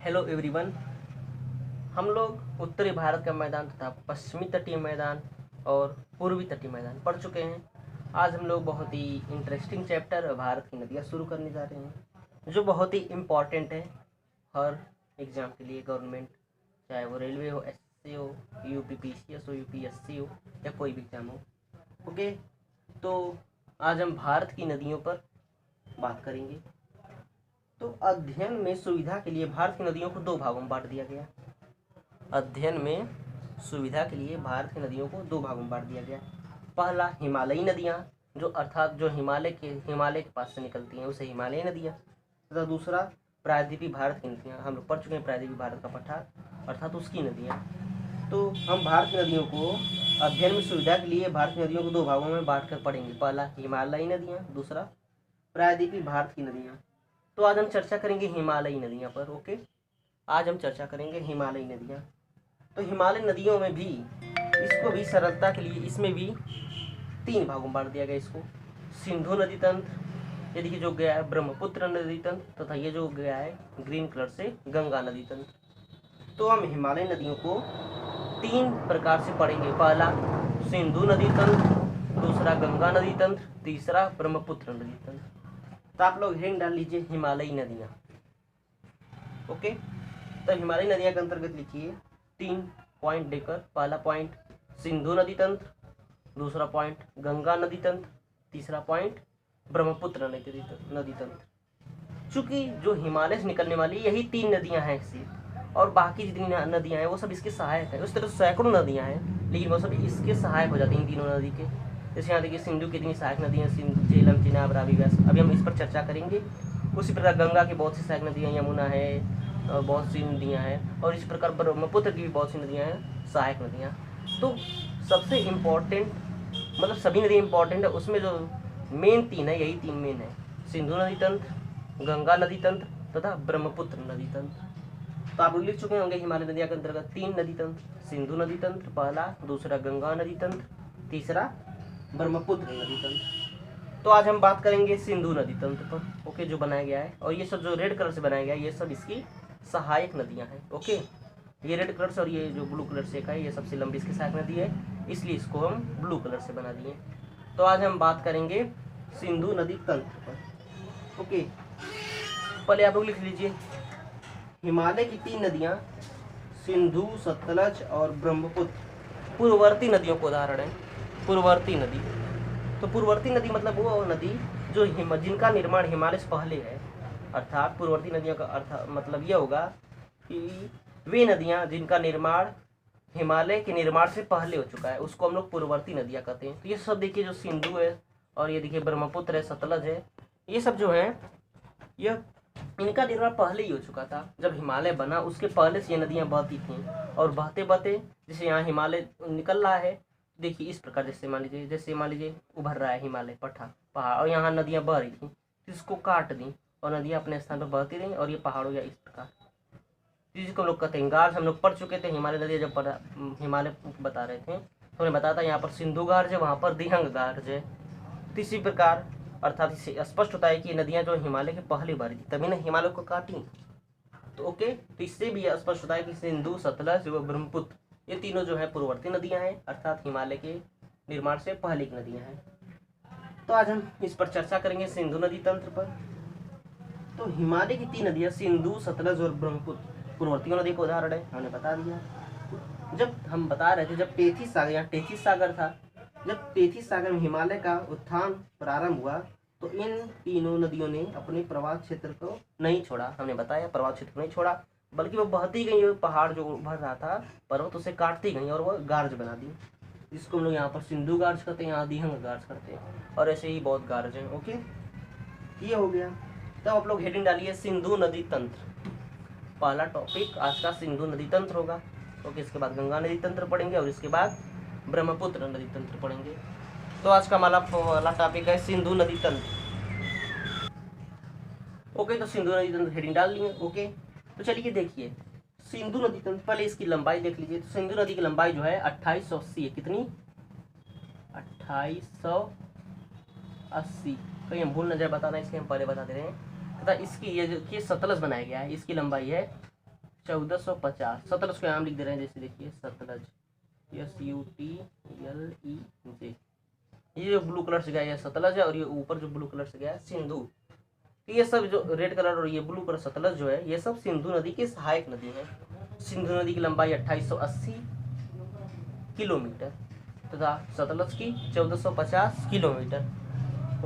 Hello everyone. हम लोग उत्तरी भारत का मैदान तथा पश्चिमी तटीय मैदान और पूर्वी तटीय मैदान पढ़ चुके हैं। आज हम लोग बहुत ही इंटरेस्टिंग चैप्टर भारत की नदियाँ शुरू करने जा रहे हैं, जो बहुत ही इम्पॉर्टेंट है हर एग्ज़ाम के लिए। गवर्नमेंट चाहे वो रेलवे हो, एसएससी हो, यूपीपीसीएस हो, यूपीएससी हो या कोई भी एग्ज़ाम हो। ओके, तो आज हम भारत की नदियों पर बात करेंगे। तो अध्ययन में सुविधा के लिए भारत की नदियों को दो भागों में बांट दिया गया। अध्ययन में सुविधा के लिए भारत की नदियों को दो भागों में बांट दिया गया। पहला, हिमालयी नदियाँ, जो अर्थात जो हिमालय के पास से निकलती हैं, उसे हिमालयी नदियाँ। तथा दूसरा, प्रायद्वीपीय भारत की नदियाँ। हम लोग पढ़ चुके हैं प्रायद्वीपीय भारत का पठार, अर्थात उसकी नदियाँ। तो हम भारत की नदियों को अध्ययन में सुविधा के लिए भारत की नदियों को दो भागों में बांट कर पढ़ेंगे। पहला, हिमालयी नदियाँ, दूसरा प्रायद्वीपीय भारत की नदियाँ। तो आज हम चर्चा करेंगे हिमालयी नदियाँ पर। ओके, आज हम चर्चा करेंगे हिमालयी नदियाँ। तो हिमालयी नदियों में भी इसको भी सरलता के लिए इसमें भी तीन भागों में बांट दिया गया इसको। सिंधु नदी तंत्र, ये देखिए जो गया है ब्रह्मपुत्र नदी तंत्र, तथा ये जो गया है ग्रीन कलर से गंगा नदी तंत्र। तो हम हिमालयी नदियों को तीन प्रकार से पढ़ेंगे। पहला सिंधु नदी तंत्र, दूसरा गंगा नदी तंत्र, तीसरा ब्रह्मपुत्र नदी तंत्र। तो आप लोग हेडिंग डाल लीजिए हिमालयी नदियाँ। ओके, तो हिमालयी नदियाँ के अंतर्गत लिखिए 3 पॉइंट देकर। पहला पॉइंट सिंधु नदी तंत्र, दूसरा पॉइंट गंगा नदी तंत्र, तीसरा पॉइंट ब्रह्मपुत्र नदी तंत्र। चूंकि जो हिमालय से निकलने वाली यही 3 नदियाँ हैं सिर्फ, और बाकी जितनी नदियाँ हैं वो सब इसके सहायक है। उस तरह सैकड़ों नदियाँ हैं, लेकिन वो सब इसके सहायक हो जाती हैं, इन तीनों नदी के। जैसे यहाँ देखिए सिंधु कितनी सहायक नदियाँ, सिंधु, झेलम, चिनाब, रावी, व्यास। अभी हम इस पर चर्चा करेंगे। उसी प्रकार गंगा की बहुत सी सहायक नदियाँ, यमुना है, बहुत सी नदियाँ हैं, और इसी प्रकार ब्रह्मपुत्र की भी बहुत सी नदियाँ हैं, सहायक नदियाँ। तो सबसे इम्पोर्टेंट, मतलब सभी नदी इम्पोर्टेंट है, उसमें जो मेन 3 है, यही 3 मेन है: सिंधु नदी तंत्र, गंगा नदी तंत्र तथा ब्रह्मपुत्र नदी तंत्र। तो आप लिख चुके होंगे हिमालय नदियों के अंतर्गत 3 नदी तंत्र: सिंधु नदी तंत्र पहला, दूसरा गंगा नदी तंत्र, तीसरा ब्रह्मपुत्र नदी तंत्र। तो आज हम बात करेंगे सिंधु नदी तंत्र पर। ओके, जो बनाया गया है, और ये सब जो रेड कलर से बनाया गया है, ये सब इसकी सहायक नदियां हैं। ओके, ये रेड कलर से और ये जो ब्लू कलर से है, ये सबसे लंबी इसकी सहायक नदी है, इसलिए इसको हम ब्लू कलर से बना दिए। तो आज हम बात करेंगे सिंधु नदी तंत्र पर। ओके, पहले आप लोग लिख लीजिए हिमालय की 3 नदियाँ सिंधु, सतलज और ब्रह्मपुत्र पूर्ववर्ती नदियों को उदाहरण है। पूर्ववर्ती नदी, तो पूर्ववर्ती नदी मतलब वो नदी जो जिनका निर्माण हिमालय से पहले है। अर्थात पूर्ववर्ती नदियों का अर्थ मतलब ये होगा कि वे नदियाँ जिनका निर्माण हिमालय के निर्माण से पहले हो चुका है, उसको हम लोग पूर्ववर्ती नदियाँ कहते हैं। तो ये सब देखिए, जो सिंधु है, और ये देखिए ब्रह्मपुत्र है, सतलज है, ये सब जो है, यह इनका निर्माण पहले ही हो चुका था। जब हिमालय बना उसके पहले से ये नदियाँ बहती थीं, और बहते बहते जैसे यहाँ हिमालय निकल रहा है, देखिए इस प्रकार, जैसे मान लीजिए उभर रहा है हिमालय पहाड़, और यहाँ नदियाँ बह रही थी, इसको काट दी और नदियाँ अपने स्थान पर बहती रहीं, और ये पहाड़ों या इस प्रकार, जिसको हम लोग कहते हैं गार्ज। हम लोग पढ़ चुके थे हिमालय नदियाँ, जब हिमालय बता रहे थे तो उन्हें बताया था यहाँ पर सिंधु गार्ज है, वहाँ पर दिहंग गार्ज है। तो इसी प्रकार अर्थात इससे स्पष्ट होता है कि नदियाँ जो हिमालय के पहले बह रही थी, तभी ना हिमालय को काटी। तो ओके, तो इससे भी स्पष्ट होता है कि सिंधु, सतलज व ब्रह्मपुत्र, ये तीनों जो है पूर्ववर्ती नदियाँ हैं, अर्थात हिमालय के निर्माण से पहले की नदियाँ हैं। तो आज हम इस पर चर्चा करेंगे सिंधु नदी तंत्र पर। तो हिमालय की 3 नदियाँ सिंधु, सतलज और ब्रह्मपुत्र पूर्ववर्ती नदी का उदाहरण है, हमने बता दिया। जब हम बता रहे थे, जब टेथिस सागर, यहाँ टेथिस सागर था, जब टेथिस सागर में हिमालय का उत्थान प्रारंभ हुआ, तो इन तीनों नदियों ने अपने प्रवाह क्षेत्र को नहीं छोड़ा। हमने बताया प्रवाह क्षेत्र को नहीं छोड़ा, बल्कि वो बहती गई, और पहाड़ जो उभर रहा था पर्वत, उसे काटती गई और वह गार्ज बना दी, जिसको हम लोग यहाँ पर सिंधु गार्ज करते हैं, यहाँ दिहंग गार्ज करते हैं, और ऐसे ही बहुत गार्ज हैं। ओके, ये हो गया। तब आप लोग हेडिंग डालिए सिंधु नदी तंत्र। पहला टॉपिक आज का सिंधु नदी तंत्र होगा। ओके, इसके बाद गंगा नदी तंत्र पढ़ेंगे, और इसके बाद ब्रह्मपुत्र नदी तंत्र पढ़ेंगे। तो आज का हमारा टॉपिक है सिंधु नदी तंत्र। ओके, तो सिंधु नदी तंत्र हेडिंग डाल लिए। ओके, तो चलिए देखिए सिंधु नदी तंत्र, पहले इसकी लंबाई देख लीजिए। तो सिंधु नदी की लंबाई जो है 2880 है। कितनी? 2880। कहीं हम भूल न जाए बताना, इसके हम पहले बता दे रहे हैं। तथा इसकी ये जो सतलज बनाया गया है, इसकी लंबाई है 1450। सतलज को नाम लिख दे रहे हैं, जैसे देखिए सतलज, SUTLEJ। ये जो ब्लू कलर से गया है सतलज है, और ये ऊपर जो ब्लू कलर से गया है सिंधु। तो ये सब जो रेड कलर और ये ब्लू कलर सतलज जो है, ये सब सिंधु नदी की सहायक नदी है। सिंधु नदी की लंबाई 2880 किलोमीटर तथा सतलज की 1450 किलोमीटर।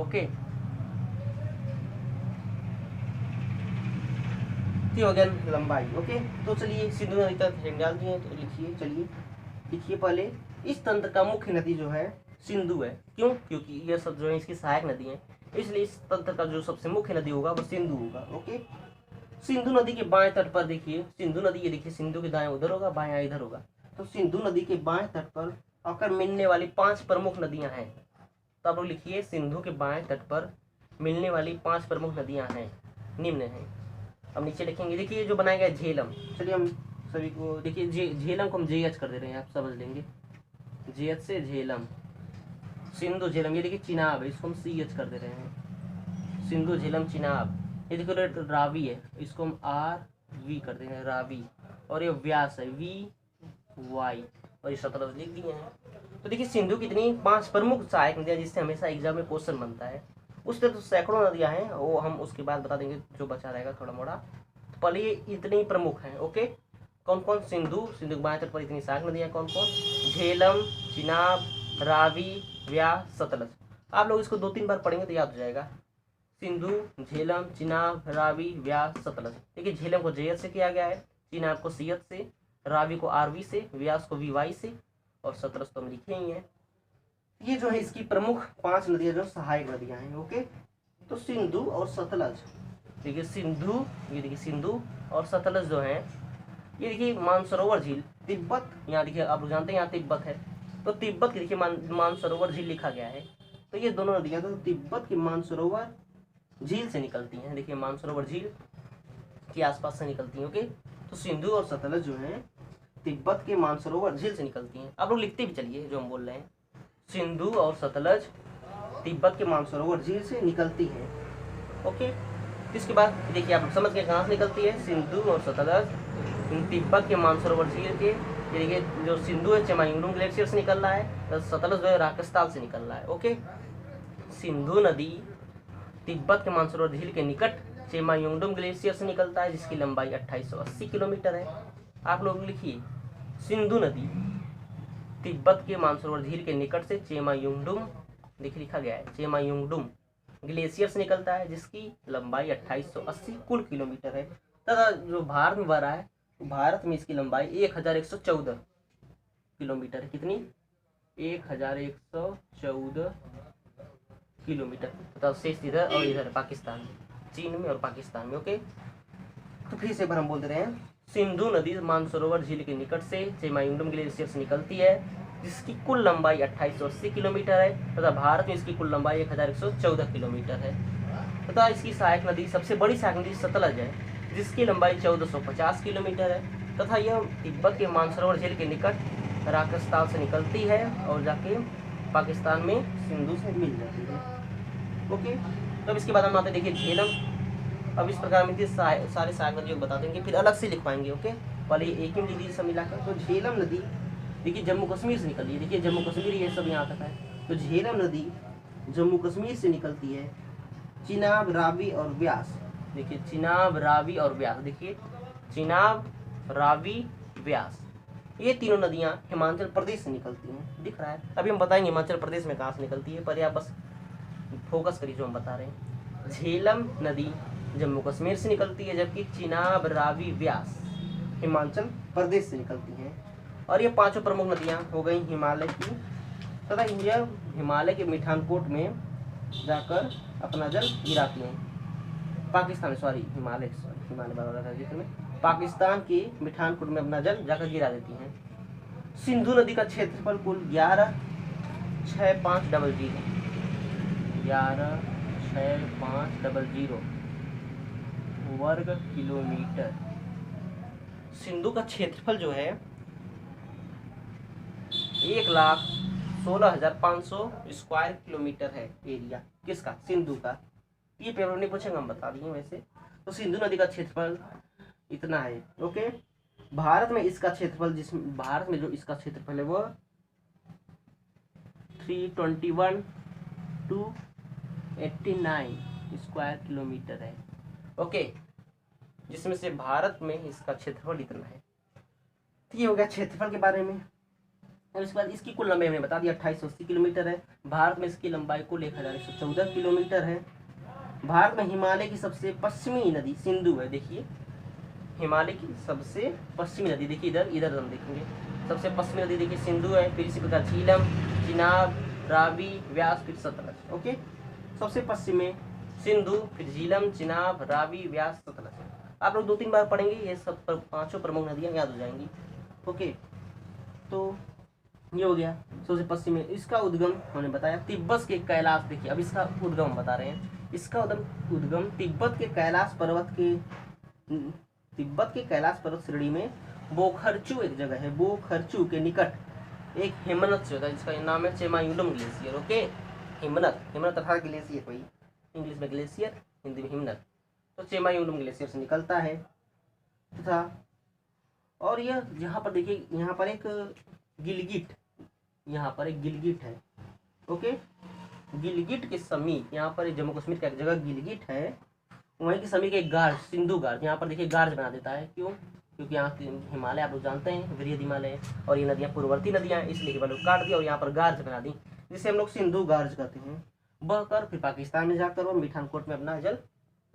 ओके, हो गया लंबाई। ओके, तो चलिए सिंधु नदी तक हेडिंग डाल दिए, तो लिखिए, चलिए लिखिए पहले, इस तंत्र का मुख्य नदी जो है सिंधु है। क्यों? क्योंकि ये सब जो है इसकी सहायक नदी है, इसलिए इस तंत्र का जो सबसे मुख्य नदी होगा वो सिंधु होगा। ओके, सिंधु नदी के बाएं तट पर देखिए, सिंधु नदी, ये देखिए सिंधु के दाएं उधर होगा, बाएं इधर होगा। तो सिंधु नदी के बाएं तट पर आकर मिलने वाली 5 प्रमुख नदियां हैं। तो आप लोग लिखिए, सिंधु के बाएं तट पर मिलने वाली 5 प्रमुख नदियां हैं, निम्न हैं। अब नीचे लिखेंगे, देखिए जो बनाया गया झेलम, चलिए हम सभी को देखिए, झेलम को हम JH कर दे रहे हैं, आप समझ लेंगे, JH से झेलम। सिंधु झेलम, ये देखिए चिनाब है, इसको हम CH कर दे रहे हैं, सिंधु झेलम चिनाब। ये देखो रावी है, इसको हम RV कर दे रहे हैं, रावी। और ये व्यास है, VY, और ये सतलज लिख दिए हैं। तो देखिए सिंधु कितनी 5 प्रमुख सहायक नदियां, जिससे हमेशा एग्जाम में क्वेश्चन बनता है। उस तरह तो सैकड़ों नदियां हैं, वो हम उसके बाद बता देंगे, जो बचा रहेगा थोड़ा मोड़ा। तो पहले ये इतनी प्रमुख हैं। ओके, कौन कौन? सिंधु, सिंधु के बाएं तट पर इतनी सहायक नदियां कौन कौन? झेलम, चिनाब, रावी, व्यास, सतलज। आप लोग इसको 2-3 बार पढ़ेंगे तो याद हो जाएगा। सिंधु, झेलम, चिनाब, रावी, व्यास, सतलज। देखिए झेलम को JH से किया गया है, चिनाब को CH से, रावी को RV से, व्यास को VY से, और सतलज तो हम लिखे ही हैं। ये जो है इसकी प्रमुख 5 नदियां जो सहायक नदियां हैं। ओके, तो सिंधु और सतलज, देखिए सिंधु, ये देखिए सिंधु और सतलज जो है, ये देखिए मानसरोवर झील, तिब्बत, यहाँ देखिए आप लोग जानते हैं यहाँ तिब्बत है, तो तिब्बत की देखिए मानसरोवर झील लिखा गया है। तो ये दोनों नदियां तो तिब्बत की मानसरोवर झील से निकलती हैं, देखिए मानसरोवर झील के आसपास से निकलती हैं। ओके, तो सिंधु और सतलज जो है तिब्बत के मानसरोवर झील से निकलती हैं। आप लोग लिखते भी चलिए जो हम बोल रहे हैं, सिंधु और सतलज तिब्बत के मानसरोवर झील से निकलती है। ओके, इसके बाद देखिए आप समझ गए कहाँ से निकलती है, सिंधु और सतलज तिब्बत के मानसरोवर झील के, देखिए जो सिंधु है चेमायुंडुम ग्लेशियर से निकल रहा है, तो सतलज जो है राकस्ताल से निकल रहा है। ओके, सिंधु नदी तिब्बत के मानसरोवर झील के निकट चेमायुंडुम ग्लेशियर से निकलता है, जिसकी लंबाई 2880 किलोमीटर है। आप लोग लिखिए, सिंधु नदी तिब्बत के मानसरोवर झील के निकट से चेमायुंडुम, देखिए लिखा गया है चेमायुंडुम ग्लेशियर से निकलता है, जिसकी लंबाई 2880 कुल किलोमीटर है। तथा जो भारत में बह रहा है, भारत में इसकी लंबाई 1114 किलोमीटर है। कितनी? 1114 किलोमीटर। तथा शेष इधर और इधर पाकिस्तान, चीन में और पाकिस्तान में। ओके, तो फिर से एक बार हम बोल दे रहे हैं, सिंधु नदी मानसरोवर झील के निकट से चेमायुंडुम ग्लेशियर से निकलती है, जिसकी कुल लंबाई 2880 किलोमीटर है, तथा भारत में इसकी कुल लंबाई 1114 किलोमीटर है। तथा इसकी सहायक नदी, सबसे बड़ी सहायक नदी सतलज है, जिसकी लंबाई 1450 किलोमीटर है, तथा यह तिब्बत के मानसरोवर झील के निकट राकस्तान से निकलती है और जाके पाकिस्तान में सिंधु से मिल जाती है। ओके, तो अब इसके बाद हम आते देखिए झेलम। अब इस प्रकार में सारे सहायक नदियों को बता देंगे, फिर अलग से लिखवाएंगे। ओके, पहले एक ही नदी सब मिलाकर। तो झेलम नदी देखिए जम्मू कश्मीर से निकली है, देखिए जम्मू कश्मीर ये सब यहाँ तक है। तो झेलम नदी जम्मू कश्मीर से निकलती है, चिनाब, रावी और व्यास, देखिए चिनाब, रावी और व्यास, देखिए चिनाब, रावी, व्यास, ये तीनों नदियाँ हिमाचल प्रदेश से निकलती हैं। दिख रहा है, अभी हम बताएंगे हिमाचल प्रदेश में कहाँ से निकलती है, पर आप बस फोकस करिए जो हम बता रहे हैं। झेलम नदी जम्मू कश्मीर से निकलती है, जबकि चिनाब, रावी, व्यास हिमाचल प्रदेश से निकलती हैं। और ये 5 प्रमुख नदियाँ हो गई हिमालय की, तथा यह हिमालय के मिठानकोट में जाकर अपना जल गिराती हैं। पाकिस्तान, सॉरी हिमालय में पाकिस्तान के मिठानकोट में अपना जल जाकर गिरा देती हैं। सिंधु नदी का क्षेत्रफल कुल 11,6500 वर्ग किलोमीटर। सिंधु का क्षेत्रफल जो है 1,16,500 स्क्वायर किलोमीटर है एरिया। किसका? सिंधु का। ये पेपर नहीं पूछेंगे, हम बता दिए वैसे। तो सिंधु नदी का क्षेत्रफल इतना है। ओके, भारत में इसका क्षेत्रफल भारत में जो इसका क्षेत्रफल है वो 321 to 89 स्क्वायर किलोमीटर है। ओके, जिसमें से भारत में इसका क्षेत्रफल इतना है। तो ये हो गया क्षेत्रफल के बारे में। और इसके बाद इसकी कुल लंबाई हमने बता दिया 2880 किलोमीटर है। भारत में इसकी लंबाई कुल 1114 किलोमीटर है। भारत में हिमालय की सबसे पश्चिमी नदी सिंधु है। देखिए हिमालय की सबसे पश्चिमी नदी, देखिए इधर हम देखेंगे, सबसे पश्चिमी नदी देखिए सिंधु है। फिर इसी प्रकार झीलम, चिनाब, रावी, व्यास, फिर सतलज। ओके, सबसे पश्चिम में सिंधु, फिर झीलम, चिनाब, रावी, व्यास, सतलज। आप लोग 2-3 बार पढ़ेंगे, ये सब पांचों प्रमुख नदियां याद हो जाएंगी। ओके, तो ये हो गया सबसे पश्चिम में। इसका उद्गम हमने बताया तिब्बत के कैलाश, देखिए अब इसका उद्गम हम बता रहे हैं। इसका उद्गम तिब्बत के कैलाश पर्वत श्रेणी में बोखरचू एक जगह है, बोखरचू के निकट एक हिमनद से होता है जिसका नाम है चेमायुलम ग्लेशियर। ओके, हिमनद अर्थात ग्लेशियर, कोई इंग्लिश में ग्लेशियर, हिंदी में हिमनद। तो चेमायुलम ग्लेशियर से निकलता है तथा और यह यहाँ पर देखिए, यहाँ पर एक गिलगिट है। ओके, गिलगिट के समीप, यहाँ पर जम्मू कश्मीर का एक जगह गिलगिट है, वहीं के समीप एक गार्ज, सिंधु गार्ज, यहाँ पर देखिए गार्ज बना देता है। क्यों? क्योंकि यहाँ हिमालय आप लोग जानते हैं वृहद हिमालय है और ये नदियाँ पूर्ववर्ती नदियाँ हैं, इसलिए केवल काट दिया और यहाँ पर गार्ज बना दी, जिसे हम लोग सिंधु गार्ज कहते हैं। बहकर फिर पाकिस्तान में जाकर वो मिठानकोट में अपना जल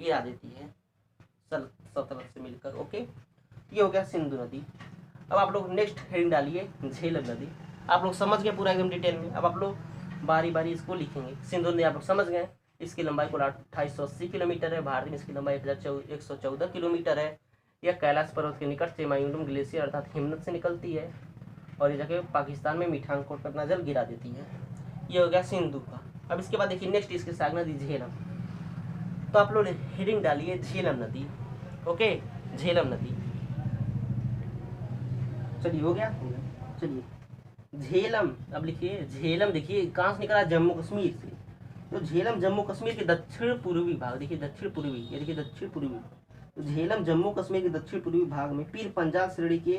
गिरा देती है सतलज से मिलकर। ओके, ये हो गया सिंधु नदी। अब आप लोग नेक्स्ट हेडिंग डालिए झेलम नदी। आप लोग समझ गए पूरा एकदम डिटेल में। अब आप लोग बारी बारी इसको लिखेंगे। सिंधु नदी आप लोग समझ गए, इसकी लंबाई कुल 2880 किलोमीटर है। भारत में इसकी लंबाई 1114 किलोमीटर है। यह कैलाश पर्वत के निकट से मायूलम ग्लेशियर अर्थात हिमनद से निकलती है और ये जगह पाकिस्तान में मिठानकोट पर अपना जल गिरा देती है। ये हो गया सिंधु का। अब इसके बाद देखिए नेक्स्ट इसके साग नदी झेलम। तो आप लोग हेडिंग डालिए झेलम नदी। ओके, झेलम नदी। चलिए हो गया। चलिए झेलम, अब लिखिए झेलम, देखिए कहाँ से निकला, जम्मू कश्मीर से। तो झेलम जम्मू कश्मीर के दक्षिण पूर्वी भाग, देखिए दक्षिण पूर्वी, ये देखिए दक्षिण पूर्वी। तो झेलम जम्मू कश्मीर के दक्षिण पूर्वी भाग में पीर पंजाल श्रेणी के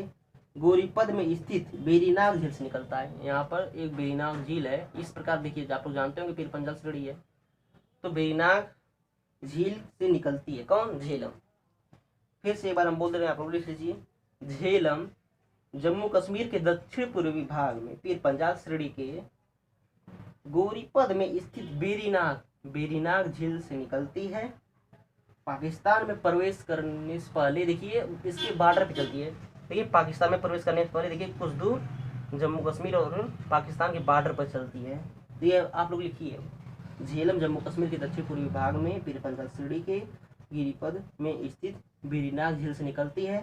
गोरीपद में स्थित बेरीनाग झील से निकलता है। यहाँ पर एक बेरीनाग झील है। इस प्रकार देखिए, आप लोग जानते होंगे पीर पंजाल श्रेणी है, तो बेरीनाग झील से निकलती है कौन, झेलम। फिर से एक बार हम बोल दे रहे हैं, आप लोग लिख लीजिए झेलम जम्मू कश्मीर के दक्षिण पूर्वी भाग में पीर पंजाल श्रेणी के गोरीपद में स्थित बेरीनाग झील से निकलती है। पाकिस्तान में प्रवेश करने से पहले देखिए इसके बॉर्डर पे चलती है। देखिए पाकिस्तान में प्रवेश करने से पहले देखिए कुछ दूर जम्मू कश्मीर और पाकिस्तान के बॉर्डर पर चलती है। तो ये आप लोग लिखिए झेलम जम्मू कश्मीर के दक्षिण पूर्वी भाग में पीर पंजाल श्रेणी के गिरिपद में स्थित बेरीनाग झील से निकलती है।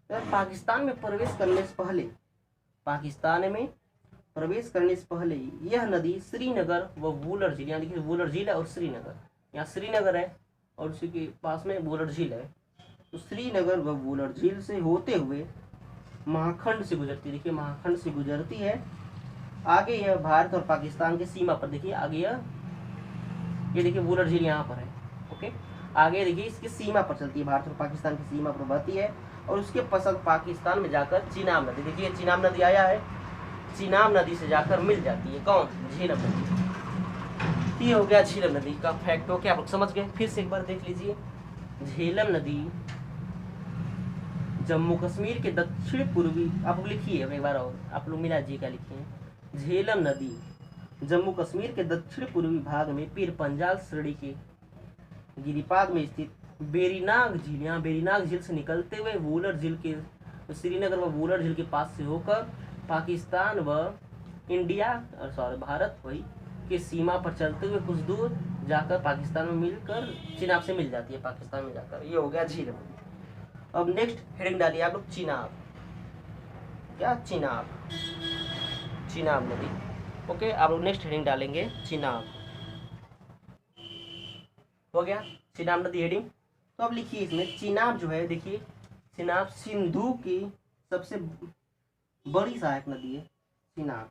पाकिस्तान में प्रवेश करने से पहले यह नदी श्रीनगर व वूलर झील, यहाँ देखिए वूलर झील है और श्रीनगर, यहाँ श्रीनगर है और उसी के पास में वूलर झील है। तो श्रीनगर व वूलर झील से होते हुए महाखंड से गुजरती, देखिए महाखंड से गुजरती है। आगे यह भारत और पाकिस्तान की सीमा पर, देखिए आगे ये देखिए वूलर झील यहाँ पर है। ओके, आगे देखिए इसकी सीमा पर चलती है, भारत और पाकिस्तान की सीमा पर बहती है और उसके पश्चात पाकिस्तान में जाकर चिनाब नदी, देखिए चिनाब नदी आया है, चिनाब नदी से जाकर मिल जाती है कौन, झेलम नदी। ये हो गया झेलम नदी का फैक्ट। ओके, आप लोग समझ गए। फिर से एक बार देख लीजिए, झेलम नदी जम्मू कश्मीर के दक्षिण पूर्वी, आप लोग लिखिए एक बार और, आप लोग मिला जी का लिखिए, झेलम नदी जम्मू कश्मीर के दक्षिण पूर्वी भाग में पीर पंजाल श्रेणी के गिरिपाद में स्थित बेरीनाग झील, यहाँ बेरीनाग झील से निकलते हुए वूलर झील के, श्रीनगर व वूलर झील के पास से होकर पाकिस्तान व भारत वही की सीमा पर चलते हुए कुछ दूर जाकर पाकिस्तान में मिलकर चिनाब से मिल जाती है पाकिस्तान में जाकर। ये हो गया झीलम। अब नेक्स्ट हेडिंग डालिए आप लोग चिनाब। क्या, चिनाब नदी। ओके, आप लोग नेक्स्ट हेडिंग डालेंगे चिनाब। हो गया चिनाब नदी हेडिंग। तो अब लिखिए इसमें चिनाब जो है, देखिए चिनाब सिंधु की सबसे बड़ी सहायक नदी है चिनाब।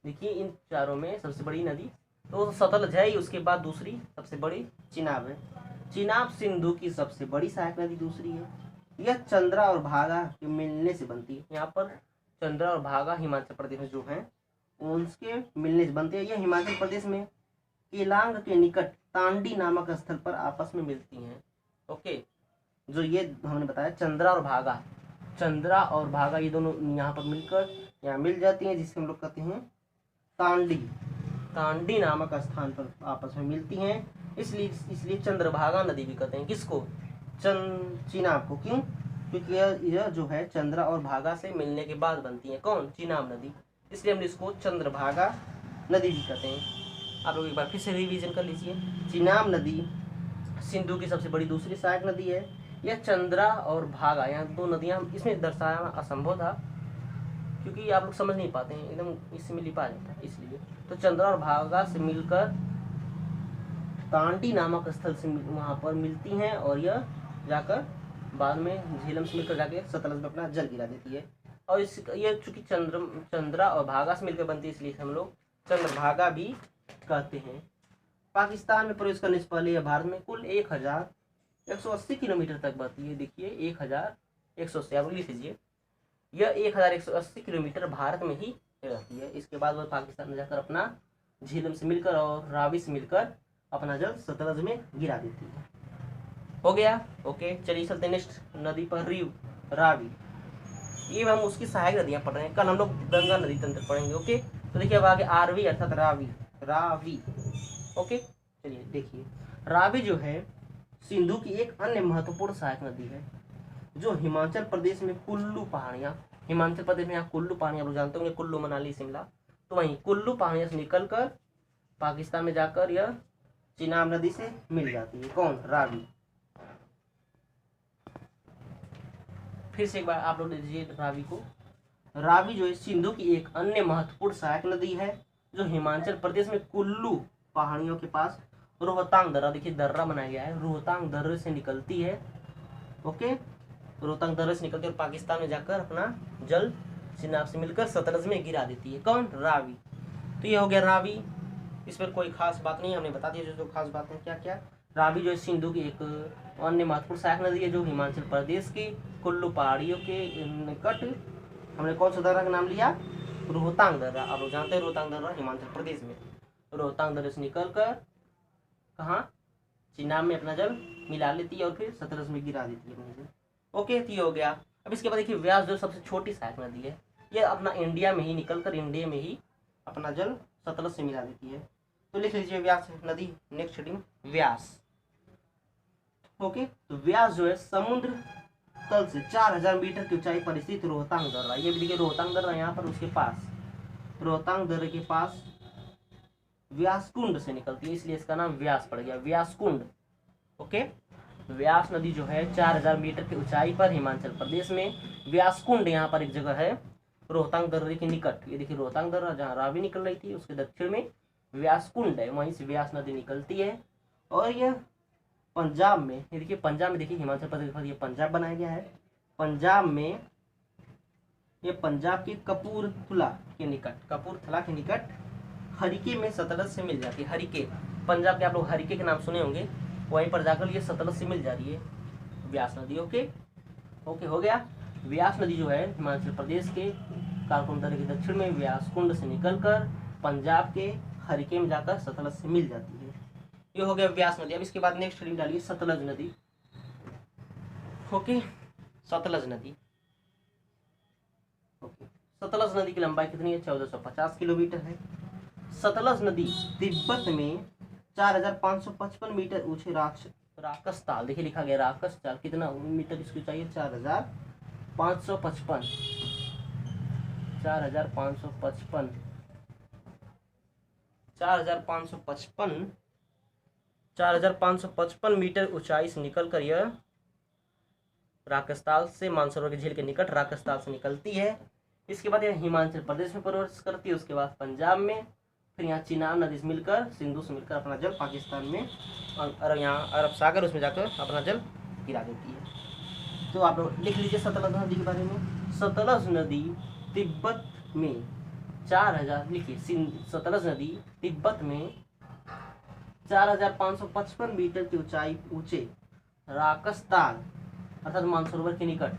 देखिए इन चारों में सबसे बड़ी नदी तो सतलज है ही, उसके बाद दूसरी सबसे बड़ी चिनाब है। चिनाब सिंधु की सबसे बड़ी सहायक नदी दूसरी है। यह चंद्रा और भागा के मिलने से बनती है। यहाँ पर चंद्रा और भागा हिमाचल प्रदेश में जो है उनके मिलने से बनती है। यह हिमाचल प्रदेश में केलांग के निकट तांडी नामक स्थल पर आपस में मिलती हैं। ओके, जो ये हमने बताया चंद्रा और भागा ये दोनों यहाँ पर मिलकर यहाँ मिल जाती हैं, जिसे हम लोग कहते हैं तांडी नामक स्थान पर आपस में मिलती हैं। इसलिए चंद्रभागा नदी भी कहते हैं। किसको? चिनाब को। क्यों? क्योंकि यह जो है चंद्रा और भागा से मिलने के बाद बनती है। कौन? चिनाब नदी। इसलिए हम इसको चंद्रभागा नदी भी कहते हैं। आप लोग एक बार फिर से रिवीजन कर लीजिए। चिनाब नदी सिंधु की सबसे बड़ी दूसरी सहायक नदी है। यह चंद्रा और भागा, यहाँ दो नदियाँ, इसमें दर्शाया असंभव था क्योंकि आप लोग समझ नहीं पाते हैं, एकदम इसमें लिपा जाता है इसलिए। तो चंद्रा और भागा से मिलकर तांडी नामक स्थल से वहाँ पर मिलती हैं और यह जाकर बाद में झेलम से मिलकर जाके सतलज में अपना जल गिरा देती है। और ये चूंकि चंद्रा और भागा से मिलकर बनती है इसलिए हम लोग चंद्रभागा भी कहते हैं। पाकिस्तान में प्रवेश करने से पहले यह भारत में कुल 1180 किलोमीटर तक बढ़ती है। देखिए 1180, आप लिख लीजिए। यह 1180 किलोमीटर भारत में ही रहती है। इसके बाद वह पाकिस्तान में जाकर अपना झेलम से मिलकर और रावी से मिलकर अपना जल सतलज में गिरा देती है। हो गया? ओके, चलिए चलते नेक्स्ट नदी पर। रावी, ये हम उसकी सहायक नदियाँ पढ़ रहे हैं। कल हम लोग गंगा नदी तंत्र पढ़ेंगे। ओके, तो देखिए अब आगे आरवी अर्थात रावी। ओके, चलिए देखिए, रावी जो है सिंधु की एक अन्य महत्वपूर्ण सहायक नदी है जो हिमाचल प्रदेश में कुल्लू पहाड़ियाँ, हिमाचल प्रदेश में यहाँ कुल्लू पहाड़ियाँ आप लोग जानते होंगे, कुल्लू मनाली शिमला, तो वहीं कुल्लू पहाड़ियाँ से निकलकर पाकिस्तान में जाकर यह चिनाब नदी से मिल जाती है। कौन? रावी। फिर से एक बार आप लोग लीजिए रावी को। रावी जो है सिंधु की एक अन्य महत्वपूर्ण सहायक नदी है जो हिमाचल प्रदेश में कुल्लू पहाड़ियों के पास रोहतांग दर्रा, देखिए दर्रा बनाया गया है, रोहतांग दर्रे से निकलती है। ओके, रोहतांग दर्रे से निकलती है और पाकिस्तान में जाकर अपना जल चिनाब से मिलकर सतलज में गिरा देती है। कौन? रावी। तो ये हो गया रावी। इस पर कोई खास बात नहीं, हमने बता दिया जो खास बात है क्या क्या। रावी जो है सिंधु की एक अन्य महत्वपूर्ण सहायक नदी है जो हिमाचल प्रदेश की कुल्लू पहाड़ियों के निकट, हमने कौन सा दर्रा का नाम लिया? रोहतांग दर्रा। आप लोग जानते हैं रोहतांग दर्रा हिमाचल प्रदेश में, रोहतांग दर्रे से निकलकर कहाँ? चिनाब में अपना जल मिला लेती है और फिर सतलज में गिरा देती है। ओके, तो ये हो गया। अब इसके बाद देखिए व्यास जो सबसे छोटी सहायक नदी है, ये अपना इंडिया में ही निकलकर इंडिया में ही अपना जल सतलज से मिला देती है। तो लिख लीजिए व्यास नदी। नेक्स्ट हेडिंग व्यास। ओके, तो व्यास जो है समुद्र तल से 4000 मीटर की ऊंचाई पर स्थित रोहतांग दर्रा, ये भी देखिए रोहतांग दर्रा यहाँ पर उसके पास, रोहतांग दर्रे के पास व्यासकुंड से निकलती है, इसलिए इसका नाम व्यास पड़ गया, व्यासकुंड। ओके, व्यास नदी जो है 4000 मीटर की ऊंचाई पर हिमाचल प्रदेश में व्यासकुंड यहाँ पर एक जगह है रोहतांग दर्रे के निकट। ये देखिए रोहतांग दर्रा जहाँ रावी निकल रही थी उसके दक्षिण में व्यासकुंड है, वहीं से व्यास नदी निकलती है। और यह पंजाब में, ये देखिए पंजाब में, देखिए हिमाचल प्रदेश पर ये पंजाब बनाया गया है। पंजाब में ये पंजाब के कपूरथला के निकट हरिके में सतलज से मिल जाती है। हरिके, पंजाब के आप लोग हरिके के नाम सुने होंगे, वहीं पर जाकर ये सतलज से मिल जा रही है व्यास नदी। ओके, हो गया। व्यास नदी जो है हिमाचल प्रदेश के काराकोरम दर्रे के दक्षिण में व्यासकुंड से निकलकर पंजाब के हरिके में जाकर सतलज से मिल जाती है। ये हो गया व्यास नदी। अब इसके बाद नेक्स्ट हेडिंग डालिए सतलज नदी। ओके, सतलज नदी। ओके, सतलज नदी की लंबाई कितनी है? 1450 किलोमीटर है। सतलज नदी तिब्बत में 4555 मीटर ऊंचे राकस ताल, देखिए लिखा गया राकस ताल, कितना मीटर इसकी ऊंचाई है? 4555 4555 मीटर ऊंचाई से निकलकर यह राकसताल से मानसरोवर के झील के निकट राकसताल से निकलती है। इसके बाद यह हिमाचल प्रदेश में प्रवेश करती है, उसके बाद पंजाब में, फिर यहाँ चिनाब नदी से मिलकर सिंधु से मिलकर अपना जल पाकिस्तान में और यहाँ अरब सागर उसमें जाकर अपना जल गिरा देती है। तो आप लोग लिख लीजिए सतलज नदी के बारे में। सतलज नदी तिब्बत में 4000, लिखिए सतलज नदी तिब्बत में 4555 मीटर की ऊंचे राकसताल अर्थात मानसरोवर के निकट,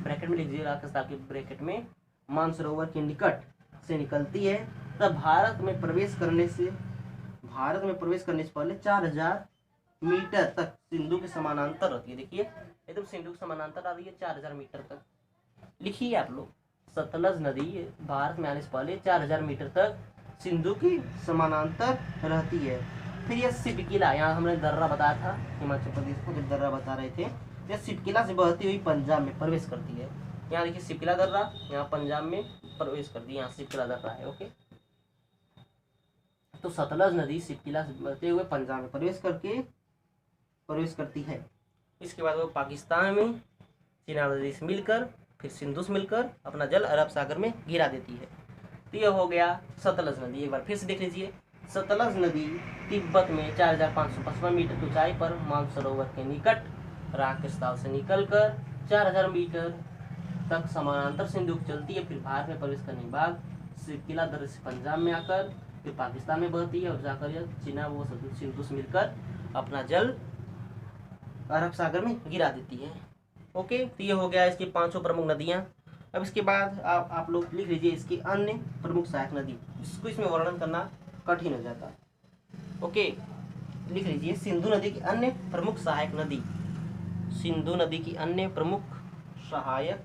ब्रैकेट में लीजिए राजस्थान के ब्रैकेट में, मानसरोवर के निकट से निकलती है, तब भारत में प्रवेश करने से पहले 4000 मीटर तक सिंधु के समानांतर रहती है। देखिए एकदम सिंधु के समानांतर आ रही है 4000 मीटर तक। लिखिए आप लोग, सतलज नदी भारत में आने से पहले 4000 मीटर तक सिंधु की समानांतर रहती है। फिर यह सिपकिला, यहाँ हमने दर्रा बताया था, हिमाचल प्रदेश को जब दर्रा बता रहे थे, यह सिपकिला से बहती हुई पंजाब में प्रवेश करती है। यहाँ देखिए सिपकिला दर्रा, यहाँ पंजाब में प्रवेश करती है, यहाँ सिपकिला दर्रा है। ओके, तो सतलज नदी सिपकिला से बहते हुए पंजाब में प्रवेश करती है। इसके बाद वो पाकिस्तान में चिनाब नदी से मिलकर, फिर सिंधु से मिलकर अपना जल अरब सागर में गिरा देती है। तो यह हो गया सतलज नदी। एक बार फिर से देख लीजिए, सतलज नदी तिब्बत में 4555 मीटर की ऊंचाई पर मानसरोवर के निकट राकेशताल से निकलकर 4000 मीटर तक समानांतर सिंधु चलती है। फिर भारत में प्रवेश करने के बाद सिपकिला दर्रे से पंजाब में आकर फिर पाकिस्तान में बहती है और जाकर यह चिनाब व सिंधु से मिलकर अपना जल अरब सागर में गिरा देती है। ओके, तो ये हो गया इसकी 500 प्रमुख नदियाँ। अब इसके बाद आप लोग लिख लीजिए इसकी अन्य प्रमुख सहायक नदी, इसमें वर्णन करना कठिन हो जाता है। ओके, लिख लीजिए सिंधु नदी की अन्य प्रमुख सहायक नदी, सिंधु नदी की अन्य प्रमुख सहायक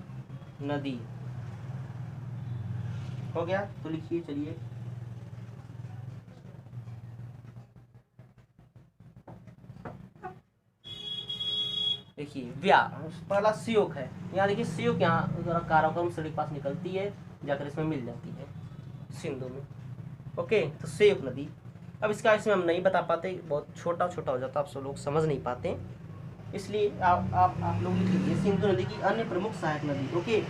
नदी हो गया। तो लिखिए, चलिए देखिए पहला सियोक है। यहाँ देखिए सियोक, यहाँ काराकोरम सड़क के पास निकलती है, जाकर इसमें मिल जाती है सिंधु में। ओके, तो सियोक नदी। अब इसका इसमें हम नहीं बता पाते, बहुत छोटा हो जाता, आप सब लोग समझ नहीं पाते, इसलिए आप लोग लिख लीजिए सिंधु नदी की अन्य प्रमुख सहायक नदी। ओके,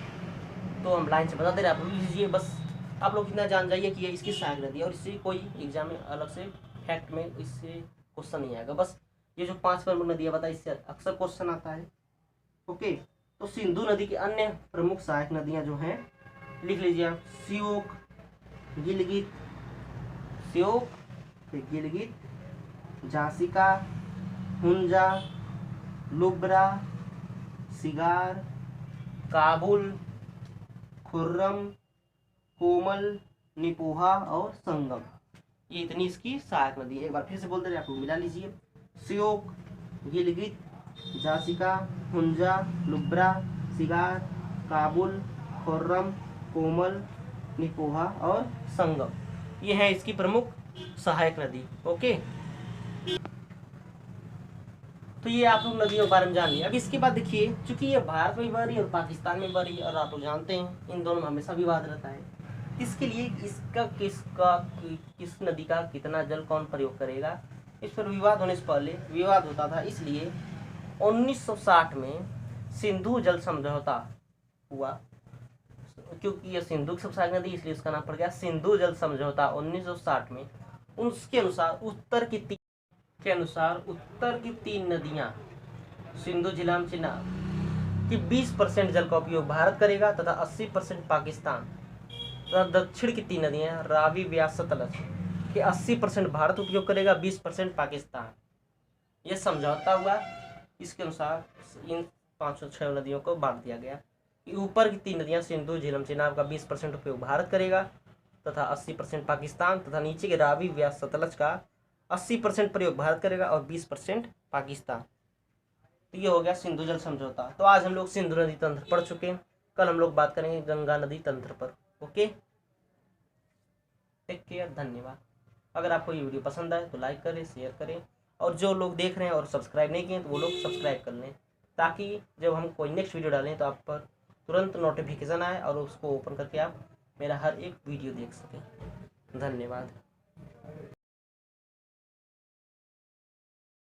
तो हम लाइन से बता दे रहे हैं, आप लोग लीजिए, बस आप लोग इतना जान जाइए कि ये इसकी सहायक नदी है, और इससे कोई एग्जाम में अलग से फैक्ट में इससे क्वेश्चन नहीं आएगा। बस ये जो 5 प्रमुख नदियाँ बताई, इससे अक्सर क्वेश्चन आता है। ओके, तो सिंधु नदी की अन्य प्रमुख सहायक नदियाँ जो हैं, लिख लीजिए आप, सियोक, गिलगित, झांसिका, हुंजा, लुब्रा, सिगार, काबुल, खुर्रम, कोमल, निपोहा और संगम। ये इतनी इसकी सहायक नदी है। एक बार फिर से बोल दे रहे, आप लोग मिला लीजिए, सियोक, गिलगित, झांसिका, हुंजा, लुब्रा, सिगार, काबुल, खुर्रम, कोमल, निपोहा और संगम। ये है इसकी प्रमुख सहायक नदी। ओके, तो ये आप लोग नदियों के बारे में जान लिया। अब इसके बाद देखिए, चूंकि ये भारत में बह रही है और पाकिस्तान में बह रही है, और आप लोग जानते हैं इन दोनों में हमेशा विवाद रहता है, इसके लिए किस नदी का कितना जल कौन प्रयोग करेगा, इस पर विवाद होने से पहले विवाद होता था। इसलिए 1960 में सिंधु जल समझौता हुआ, क्योंकि ये सिंधु की सहायक नदी, इसलिए उसका नाम पड़ गया सिंधु जल समझौता 1960 में। उसके अनुसार उत्तर की 3 नदियां, सिंधु, झेलम, चिनाब की 20% जल का उपयोग भारत करेगा तथा 80% पाकिस्तान, तथा दक्षिण की 3 नदियां, रावी, व्यास, सतलज के 80% भारत उपयोग करेगा, 20% पाकिस्तान। यह समझौता हुआ। इसके अनुसार इन 506 नदियों को बांट दिया गया कि ऊपर की 3 नदियां सिंधु, झेलम, चिनाब का 20% उपयोग भारत करेगा तथा 80% पाकिस्तान, तथा नीचे के रावी, व्यास, सतलज का 80% प्रयोग भारत करेगा और 20% पाकिस्तान। तो ये हो गया सिंधु जल समझौता। तो आज हम लोग सिंधु नदी तंत्र पढ़ चुके हैं, कल हम लोग बात करेंगे गंगा नदी तंत्र पर। ओके, टेक केयर, धन्यवाद। अगर आपको ये वीडियो पसंद आए तो लाइक करें, शेयर करें, और जो लोग देख रहे हैं और सब्सक्राइब नहीं किए तो वो लोग सब्सक्राइब कर लें, ताकि जब हम कोई नेक्स्ट वीडियो डालें तो आप पर तुरंत नोटिफिकेशन आए और उसको ओपन करके आप मेरा हर एक वीडियो देख सकें। धन्यवाद।